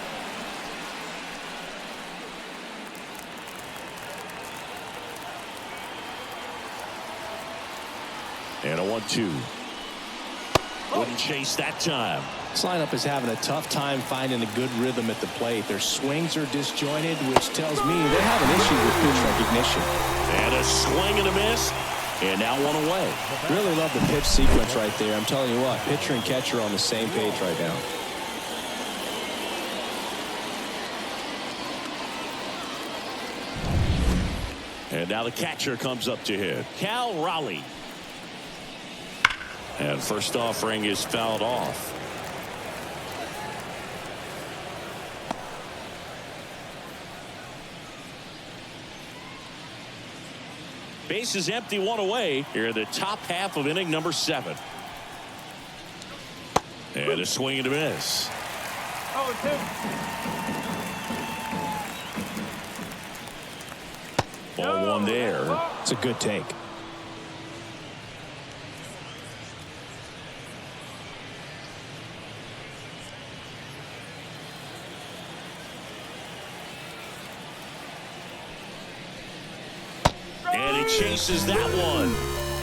And a 1-2. Wouldn't chase that time. This lineup is having a tough time finding a good rhythm at the plate. Their swings are disjointed, which tells me they have an issue with pitch recognition. And a swing and a miss. And now 1 away. Really love the pitch sequence right there. I'm telling you what, pitcher and catcher are on the same page right now. And now the catcher comes up to hit. Cal Raleigh. And first offering is fouled off. Base is empty, 1 away here in the top half of inning number 7. And a swing and a miss. 0-2. Ball one there. It's a good take. And he chases that one.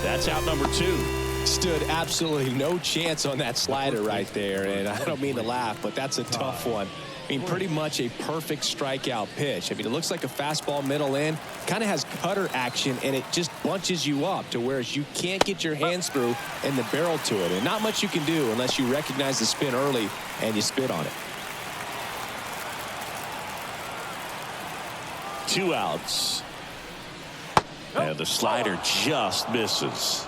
That's out number 2. Stood absolutely no chance on that slider right there. And I don't mean to laugh, but that's a tough one. I mean, pretty much a perfect strikeout pitch. I mean, it looks like a fastball middle in. Kind of has cutter action, and it just bunches you up to where you can't get your hands through and the barrel to it. And not much you can do unless you recognize the spin early and you spit on it. 2 outs. And the slider just misses.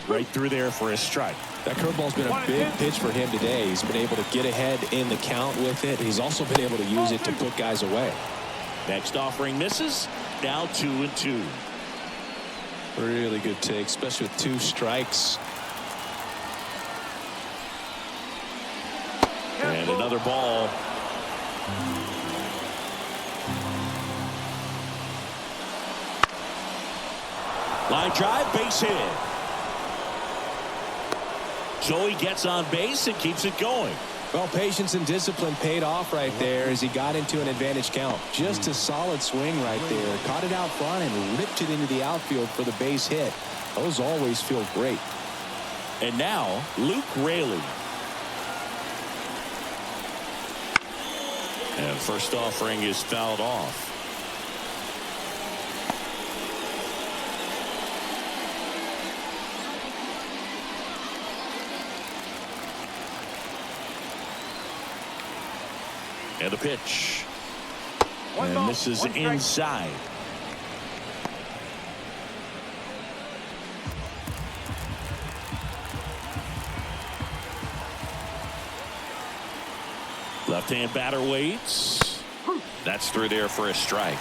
Right through there for a strike. That curveball's been a big pitch for him today. He's been able to get ahead in the count with it. He's also been able to use it to put guys away. Next offering misses. Now 2-2. Really good take, especially with 2 strikes. And another ball. Line drive, base hit. So he gets on base and keeps it going. Well, patience and discipline paid off right there as he got into an advantage count. Just a solid swing right there. Caught it out front and ripped it into the outfield for the base hit. Those always feel great. And now, Luke Raley. And first offering is fouled off. And a pitch. And this is inside. Left-hand batter waits. That's through there for a strike.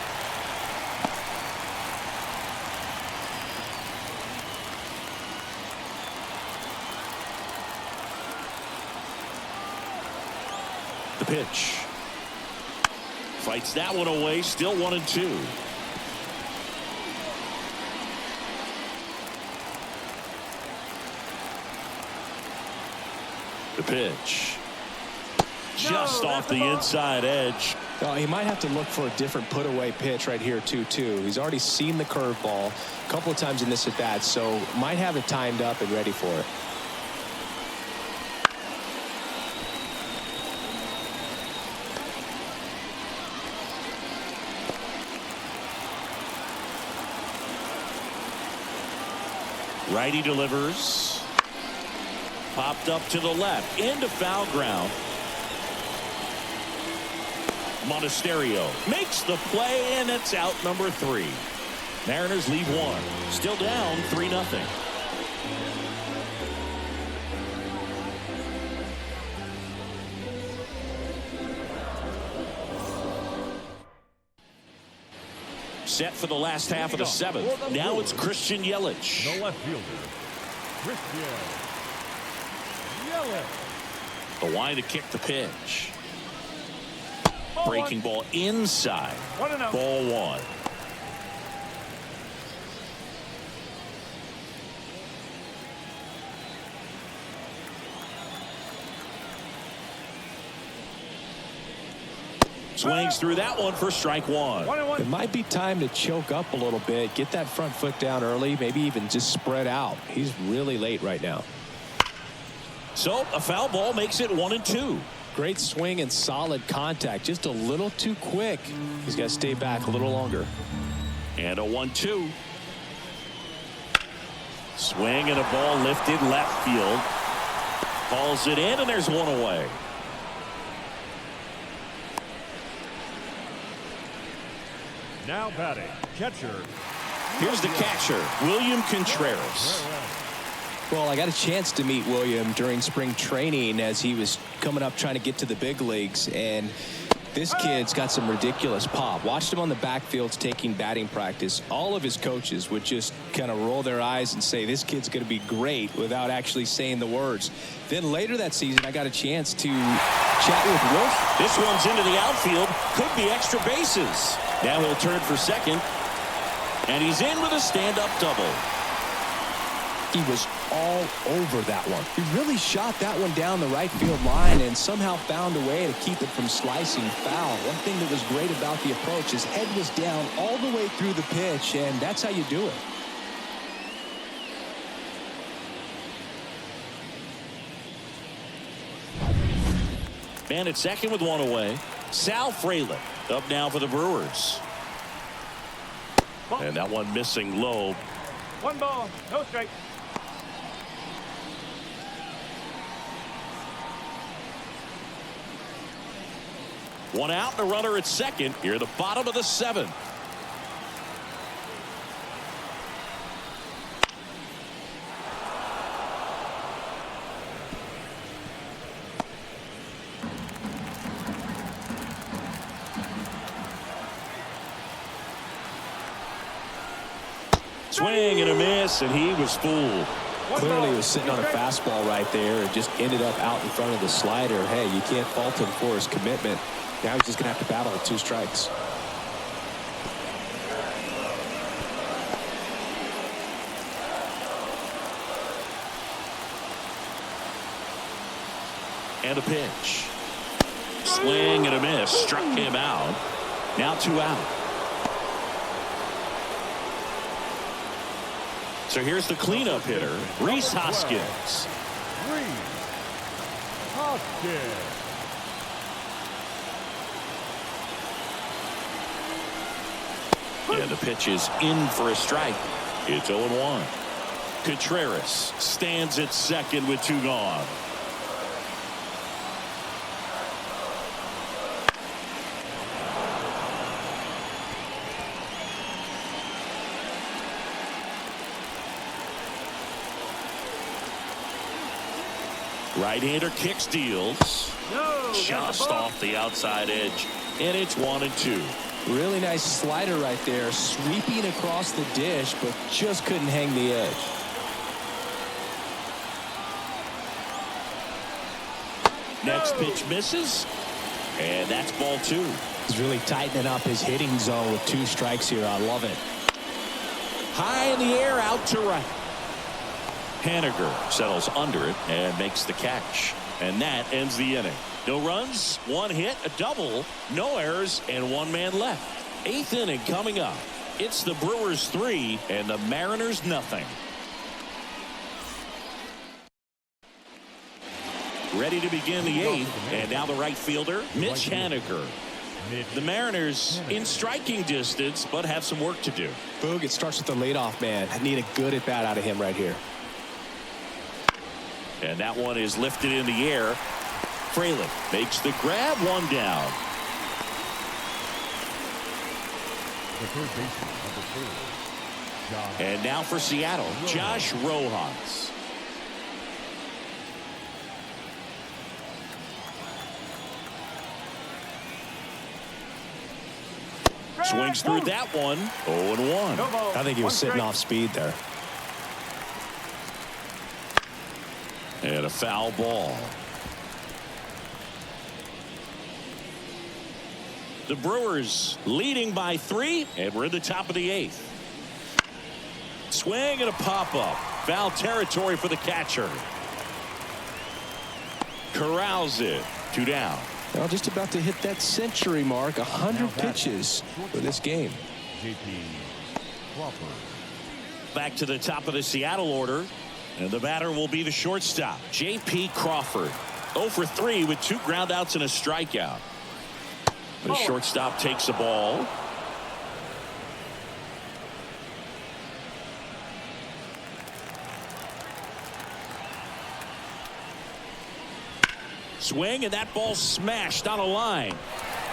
The pitch. Fights that one away. Still 1-2. The pitch. Just off the inside edge. Oh, he might have to look for a different put-away pitch right here, 2-2. He's already seen the curveball a couple of times in this at-bat, so might have it timed up and ready for it. Righty delivers. Popped up to the left. Into foul ground. Monasterio makes the play, and it's out number 3. Mariners lead 1. Still down 3-0. Set for the last half of the 7th. Now it's Christian Yelich. The left fielder, Christian Yelich. The line to kick the pitch. Breaking ball inside. Ball 1. Swings through that one for strike 1. It might be time to choke up a little bit, get that front foot down early, maybe even just spread out. He's really late right now. So a foul ball makes it 1-2. Great swing and solid contact, just a little too quick. He's got to stay back a little longer. And a 1-2. Swing and a ball lifted left field. Calls it in, and there's one away. Now batting, catcher. Here's the catcher, William Contreras. Well, I got a chance to meet William during spring training as he was coming up trying to get to the big leagues, and This kid's got some ridiculous pop. Watched him on the backfields taking batting practice. All of his coaches would just kind of roll their eyes and say, this kid's going to be great, without actually saying the words. Then later that season, I got a chance to chat with Wolf. This one's into the outfield. Could be extra bases. Now he'll turn for second. And he's in with a stand-up double. He was all over that one. He really shot that one down the right field line and somehow found a way to keep it from slicing foul. One thing that was great about the approach, his head was down all the way through the pitch, and that's how you do it. Man at second with one away. Sal Frelick up now for the Brewers. And that one missing low. 1 ball, no strike. One out and a runner at second here at the bottom of the 7th. Swing and a miss, and he was fooled. Clearly he was sitting on a fastball right there and just ended up out in front of the slider. Hey, you can't fault him for his commitment. Now he's just going to have to battle with 2 strikes. And a pitch. Swing and a miss. Struck him out. Now 2 out. So here's the cleanup hitter, Rhys Hoskins. And the pitch is in for a strike. It's 0-1. Contreras stands at second with 2 gone. Right-hander kicks, deals. Just off the outside edge. And it's 1-2. Really nice slider right there, sweeping across the dish, but just couldn't hang the edge. Next pitch misses, and that's ball 2. He's really tightening up his hitting zone with 2 strikes here. I love it. High in the air, out to right. Haniger settles under it and makes the catch. And that ends the inning. No runs, 1 hit, a double, no errors, and 1 man left. 8th inning coming up. It's the Brewers 3 and the Mariners nothing. Ready to begin the 8th, and now the right fielder, Mitch Haniger. The Mariners in striking distance, but have some work to do. Boog, it starts with the leadoff man. I need a good at bat out of him right here. And that one is lifted in the air. Frelick makes the grab, 1 down. And now for Seattle, Josh Rojas. Swings through that one. 0-1. I think he was sitting off speed there. And a foul ball. The Brewers leading by 3, and we're in the top of the 8th. Swing and a pop-up. Foul territory for the catcher. Corrals it. 2 down. Well, just about to hit that century mark. 100 pitches for this game. Back to the top of the Seattle order. And the batter will be the shortstop, J.P. Crawford. 0 for 3 with 2 groundouts and a strikeout. The shortstop takes the ball. Swing, and that ball smashed on a line.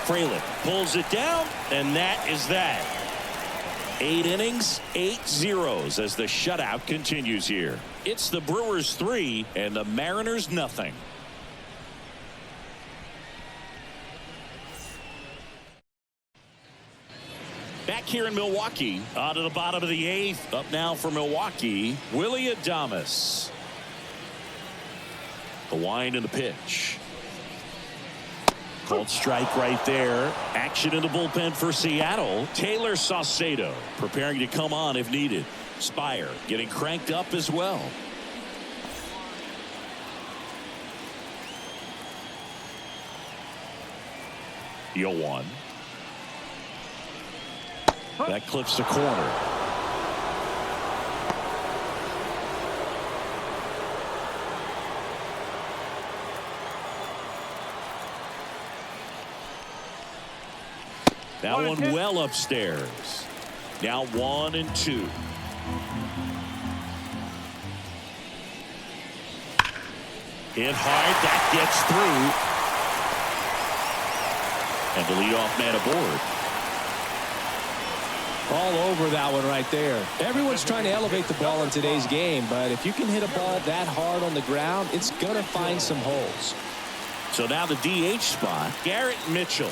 Frelick pulls it down, and that is that. 8 innings, 8 zeros as the shutout continues here. It's the Brewers 3 and the Mariners nothing. Back here in Milwaukee, out of the bottom of the 8th. Up now for Milwaukee, Willie Adames. The wind and the pitch. Called strike right there. Action in the bullpen for Seattle. Taylor Saucedo preparing to come on if needed. Spire getting cranked up as well. The 0-1. That clips the corner. That one well upstairs. Now 1-2. Hit hard. That gets through. And the leadoff man aboard. All over that one right there. Everyone's trying to elevate the ball in today's game, but if you can hit a ball that hard on the ground, it's going to find some holes. So now the DH spot, Garrett Mitchell.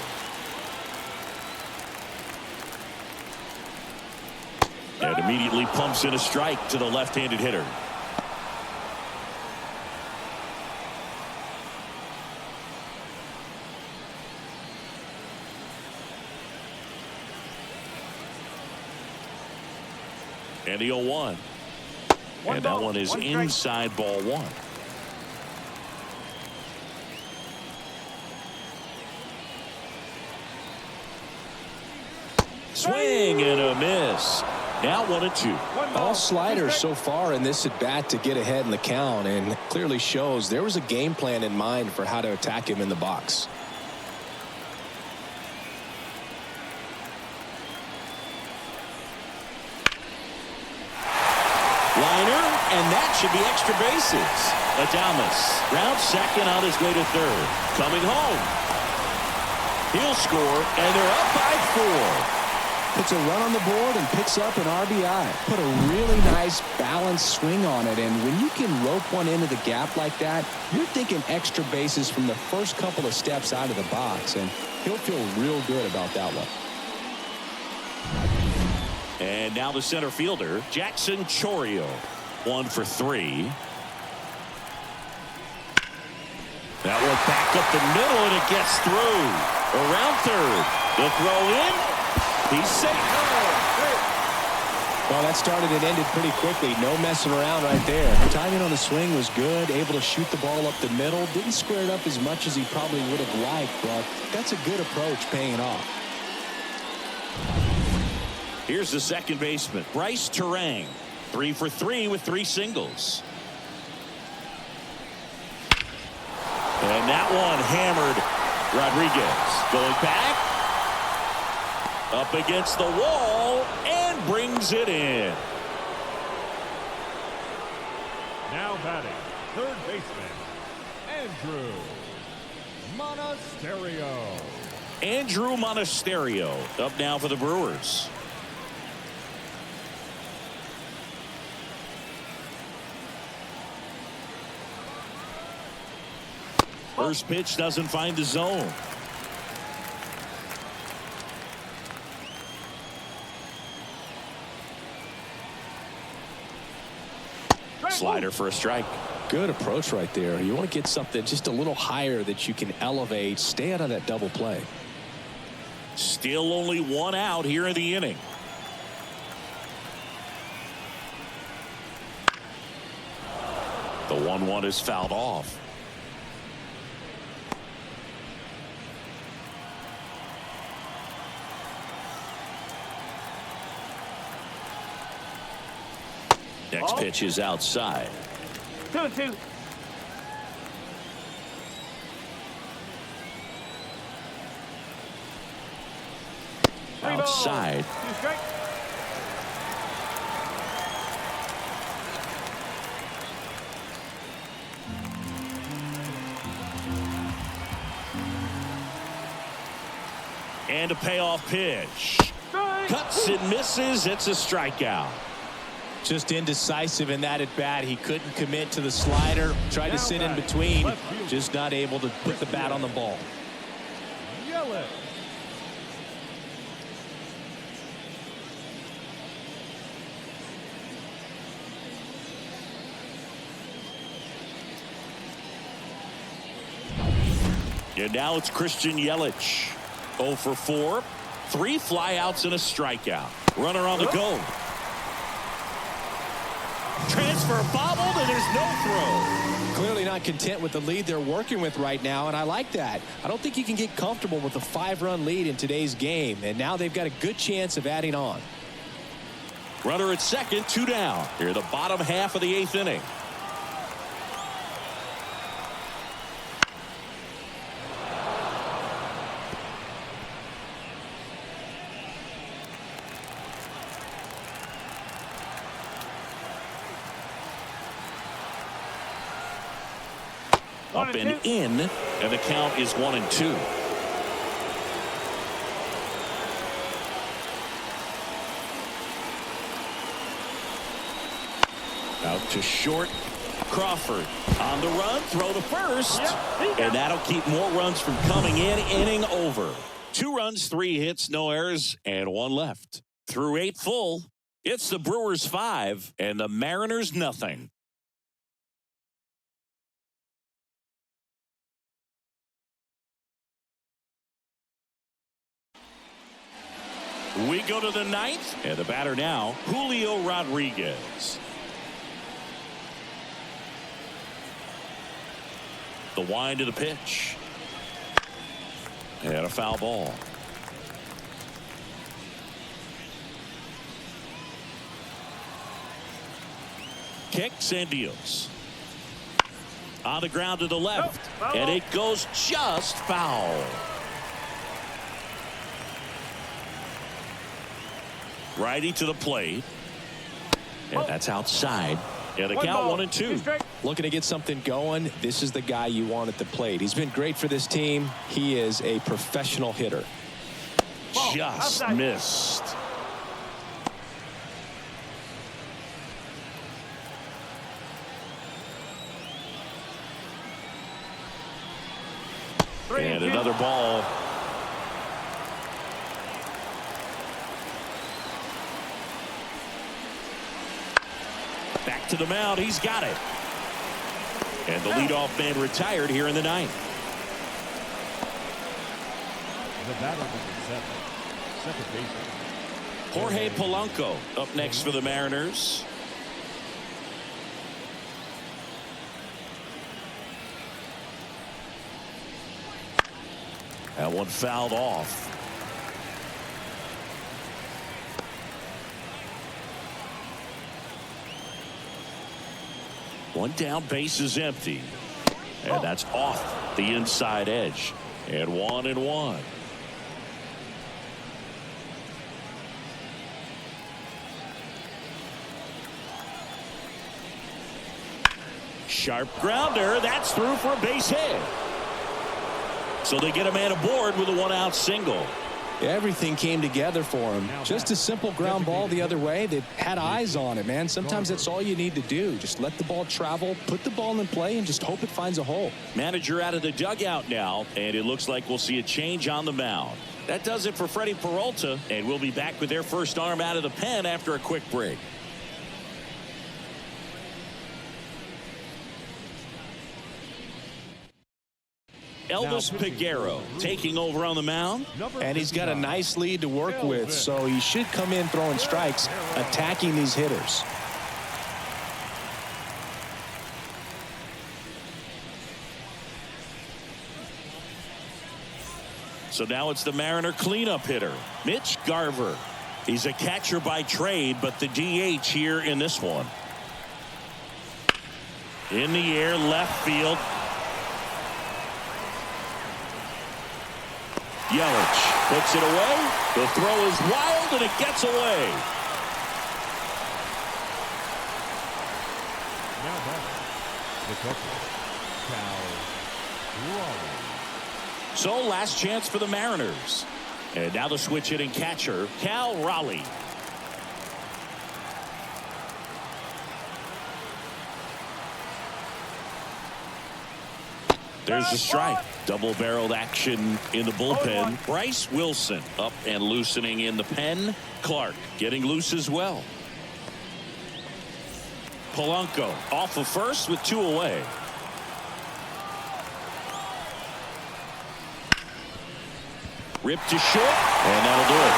And immediately pumps in a strike to the left-handed hitter. And the 0-1. And that one is inside ball 1. Swing and a miss. Now 1-2. All sliders so far in this at bat to get ahead in the count, and clearly shows there was a game plan in mind for how to attack him in the box. Liner, and that should be extra bases. Adames round second on his way to third. Coming home. He'll score, and they're up by 4. Puts a run on the board and picks up an RBI. Put a really nice balanced swing on it, and when you can rope one into the gap like that, you're thinking extra bases from the first couple of steps out of the box, and he'll feel real good about that one. And now the center fielder, Jackson Chourio. 1 for 3. That one back up the middle, and it gets through. Around third. The throw in. He's safe. Well, that started and ended pretty quickly. No messing around right there. Timing on the swing was good. Able to shoot the ball up the middle. Didn't square it up as much as he probably would have liked, but that's a good approach paying off. Here's the second baseman, Bryce Terang. 3 for 3 with 3 singles. And that one hammered. Rodriguez going back. Up against the wall and brings it in. Now batting, third baseman, Andrew Monasterio. Andrew Monasterio up now for the Brewers. First pitch doesn't find the zone. Slider for a strike. Good approach right there. You want to get something just a little higher that you can elevate. Stay out of that double play. Still only 1 out here in the inning. The 1-1 is fouled off. Next pitch is outside. 2-2. Outside. 2 strikes. And a payoff pitch. Cuts and misses. It's a strikeout. Just indecisive in that at bat. He couldn't commit to the slider. Tried to sit in between. Just not able to put the bat on the ball. And now it's Christian Yelich. 0 for 4. 3 flyouts and a strikeout. Runner on the go. Transfer bobbled, and there's no throw. Clearly not content with the lead they're working with right now, and I like that. I don't think you can get comfortable with a 5-run lead in today's game, and now they've got a good chance of adding on. Runner at second, 2 down. Here the bottom half of the 8th inning. Up and in, and the count is 1-2. Out to short. Crawford on the run, throw to first, and that'll keep more runs from coming in. Inning over. 2 runs, 3 hits, no errors, and 1 left. Through 8 full, it's the Brewers 5 and the Mariners nothing. We go to the 9th, and the batter now, Julio Rodriguez. The wind to the pitch. And a foul ball. Kicks and deals. On the ground to the left, and it goes just foul. Righty to the plate. And that's outside. And the count 1-2. Looking to get something going. This is the guy you want at the plate. He's been great for this team. He is a professional hitter. Just missed. And another ball. Back to the mound. He's got it. And the leadoff man retired here in the 9th. The batter number 7, second baseman Jorge Polanco up next for the Mariners. That one fouled off. One down, base is empty. And that's off the inside edge. And 1-1. Sharp grounder. That's through for a base hit. So they get a man aboard with a 1-out single. Everything came together for him. Just a simple ground ball the other way. They had eyes on it, man. Sometimes that's all you need to do. Just let the ball travel, put the ball in play, and just hope it finds a hole. Manager out of the dugout now, and it looks like we'll see a change on the mound. That does it for Freddie Peralta, and we'll be back with their first arm out of the pen after a quick break. Elvis Peguero taking over on the mound. And he's got a nice lead to work with, so he should come in throwing strikes, attacking these hitters. So now it's the Mariner cleanup hitter, Mitch Garver. He's a catcher by trade, but the DH here in this one. In the air, left field. Yelich puts it away. The throw is wild, and it gets away. Now back, the catcher, Cal Raleigh. So last chance for the Mariners. And now the switch hitting catcher, Cal Raleigh. There's the strike. Double-barreled action in the bullpen. Bryce Wilson up and loosening in the pen. Clark getting loose as well. Polanco off of first with 2 away. Ripped to short, and that'll do it.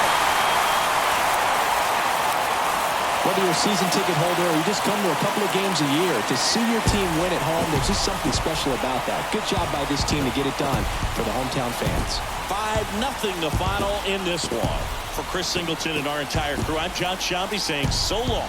Whether you're a season ticket holder or you just come to a couple of games a year, to see your team win at home, there's just something special about that. Good job by this team to get it done for the hometown fans. 5-0 the final in this one. For Chris Singleton and our entire crew, I'm John Shambi saying so long.